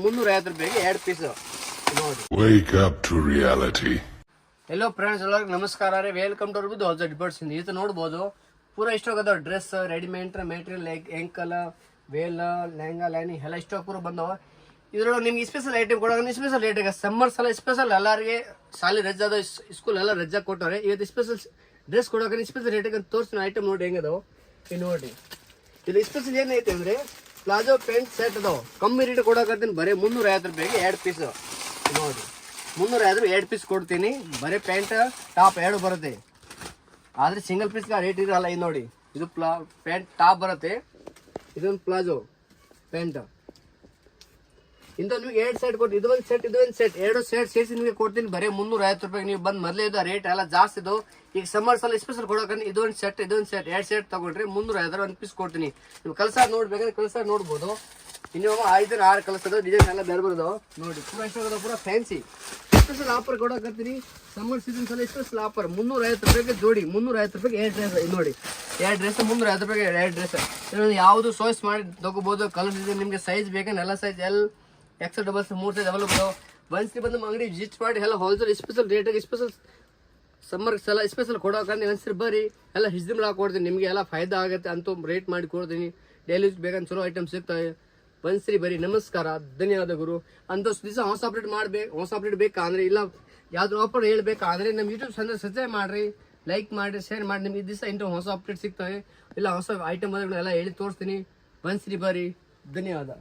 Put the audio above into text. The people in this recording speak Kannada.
350 ರೂಪಾಯಿಗೆ 2 ಪೀಸ್ ನೋಡಿ. Wake up to reality. Hello friends, ಎಲ್ಲರಿಗೂ ನಮಸ್ಕಾರ ರೀ. ವೆಲ್ಕಮ್ ಟು ಅರ್ಬಿದು ಹೊಸ ಡಿಬರ್ಟ್ಸ್. ಇದು ನೋಡ್ಬೋದು ಪೂರಾ ಇಷ್ಟೋಗದ ಡ್ರೆಸ್ ರೆಡಿಮೇಡ್ ಮೆಟೀರಿಯಲ್ ಎಂಕಲ್ ವೇಲ್ ಲೆಹಂಗಾ ಲೈನಿಂಗ್ ಎಲ್ಲ ಇಷ್ಟ ಪೂರ ಬಂದವ. ಇದ್ರೊಳಗೆ ನಿಮ್ಗೆ ಸ್ಪೆಷಲ್ ಐಟಮ್ ಕೊಡೋಕೆ ಸ್ಪೆಷಲ್ ರೇಟ್ ಈಗ ಸಮ್ಮರ್ ಸಲ ಸ್ಪೆಷಲ್ ಎಲ್ಲರಿಗೆ ಶಾಲೆ ರಜೆ ಅದ, ಸ್ಕೂಲ್ ಎಲ್ಲ ರಜಾ ಕೊಟ್ಟವ್ರೆ. ಇವತ್ತು ಸ್ಪೆಷಲ್ ಡ್ರೆಸ್ ಕೊಡೋಕೆ ಸ್ಪೆಷಲ್ ರೇಟಿಗೆ ತೋರಿಸ್ತೀನಿ. ಐಟಮ್ ನೋಡಿ ಹೆಂಗದವು ಇದು ನೋಡಿ. ಇದು ಸ್ಪೆಷಲ್ ಏನೈತೆ ಅಂದ್ರೆ ಪ್ಲಾಜೋ ಪ್ಯಾಂಟ್ ಸೆಟ್ ಅದಾವ. ಕಮ್ಮಿ ರೇಟ್ ಕೊಡಕತ್ತೀನಿ, ಬರೀ 350 ರೂಪಾಯಿಗೆ 2 ಪೀಸ್ ನೋಡಿ. 350 2 ಪೀಸ್ ಕೊಡ್ತೀನಿ. ಬರೀ ಪ್ಯಾಂಟ್ ಟಾಪ್ 2 ಬರುತ್ತೆ, ಆದರೆ ಸಿಂಗಲ್ ಪೀಸ್ಗೆ ರೇಟ್ ಇರಲ್ಲ. ಇದು ನೋಡಿ, ಇದು ಪ್ಯಾಂಟ್ ಟಾಪ್ ಬರುತ್ತೆ, ಇದೊಂದು ಪ್ಲಾಜೋ ಪ್ಯಾಂಟ್. ಇಂಥ ನಿಮ್ಗೆ 2 ಸೆಟ್ ಕೊಟ್ಟು ಇದೊಂದು ಸೆಟ್ 2 ಸೆಟ್ ಸೇರಿಸಿ ನಿಮಗೆ ಕೊಡ್ತೀನಿ ಬರೀ 350 ರೂಪಾಯಿಗೆ. ನೀವು ಬಂದು ಮೊದಲೇ ಇದು ರೇಟ್ ಎಲ್ಲ ಜಾಸ್ತಿ ಇದು. ಈಗ ಸಮ್ಮರ್ ಸಲ ಸ್ಪೆಷಲ್ ಕೊಡೋಕಂದ್ರೆ ಇದೊಂದು ಸೆಟ್ 2 ಸೆಟ್ ತಗೊಂಡ್ರೆ 350 1 ಪೀಸ್ ಕೊಡ್ತೀನಿ. ನೀವು ಕಲಸ ನೋಡ್ಬೇಕಂದ್ರೆ ಕಲಸ ನೋಡ್ಬೋದು. ಇನ್ನು 5-6 ಕಲಸದ ಡಿಸೈನ್ ಎಲ್ಲ ಬೇರೆ ಬರೋದು ನೋಡಿ. ಪೂರಾ ಇಷ್ಟ ಪೂರಾ ಫ್ಯಾನ್ಸಿ ಸ್ಪೆಷಲ್ ಆಫರ್ ಕೊಡೋಕತ್ತೀನಿ. ಸಮ್ಮರ್ ಸೀಸನ್ ಸಲ ಸ್ಪೆಷಲ್ ಆಫರ್ 350 ರೂಪಾಯಿಗೆ ಜೋಡಿ. 350 ರೂಪಾಯಿಗೆ 2 ಡ್ರೆಸ್ ನೋಡಿ. 2 ಡ್ರೆಸ್ 350 ರೂಪಾಯಿಗೆ 2 ಡ್ರೆಸ್. ಯಾವುದು ಚಾಯ್ಸ್ ಮಾಡಿ ತಗೋಬಹುದು. ಕಲರ್ ಡಿಸೈನ್ ನಿಮಗೆ ಸೈಜ್ ಬೇಕಂದ್ರೆ ಎಲ್ಲ size XL doubles 3 size available. ಒಂದ್ಸರಿ ಬಂದು ನಮ್ಮ ಅಂಗಡಿ ವಿಸಿಟ್ ಮಾಡಿ ಎಲ್ಲ ಹೋಲ್ಸೇಲ್ ಸ್ಪೆಷಲ್ ರೇಟಾಗಿ ಸ್ಪೆಷಲ್ ಸಮ್ಮರ್ ಸಲ ಸ್ಪೆಷಲ್ ಕೊಡೋಕಂದ್ರೆ ಒಂದ್ಸರಿ ಬರ್ರಿ, ಎಲ್ಲ ಹಿಸ್ದಿಮ್ಲ ಕೊಡ್ತೀನಿ. ನಿಮಗೆ ಎಲ್ಲ ಫಾಯ್ದಾ ಆಗುತ್ತೆ ಅಂತ ರೇಟ್ ಮಾಡಿ ಕೊಡ್ತೀನಿ. ಡೈಲಿ ಯೂಸ್ ಬೇಕಂದ್ರೆ ಚಲೋ ಐಟಮ್ ಸಿಗ್ತವೆ. ಒಂದ್ಸರಿ ಬರೀ. ನಮಸ್ಕಾರ, ಧನ್ಯವಾದಗಳು. ಅಂತ ದಿವಸ ಹೊಸ ಅಪ್ಡೇಟ್ ಬೇಕಾ ಅಂದ್ರೆ ಇಲ್ಲ ಯಾವ್ದು ಆಫರ್ ಹೇಳ್ಬೇಕಾ ಅಂದ್ರೆ ನಮ್ಮ ಯೂಟ್ಯೂಬ್ ಚಾನಲ್ ಸಬ್ಸ್ಕ್ರೈಬ್ ಮಾಡ್ರಿ, ಲೈಕ್ ಮಾಡಿ, ಶೇರ್ ಮಾಡಿ. ನಿಮ್ಗೆ ದಿವಸ ಇಂಥ ಹೊಸ ಅಪ್ಡೇಟ್ ಸಿಗ್ತವೆ, ಇಲ್ಲ ಹೊಸ ಐಟಮ್ ಎಲ್ಲ ಹೇಳಿ ತೋರಿಸ್ತೀನಿ. ಒಂದ್ಸರಿ ಬರೀ. ಧನ್ಯವಾದ.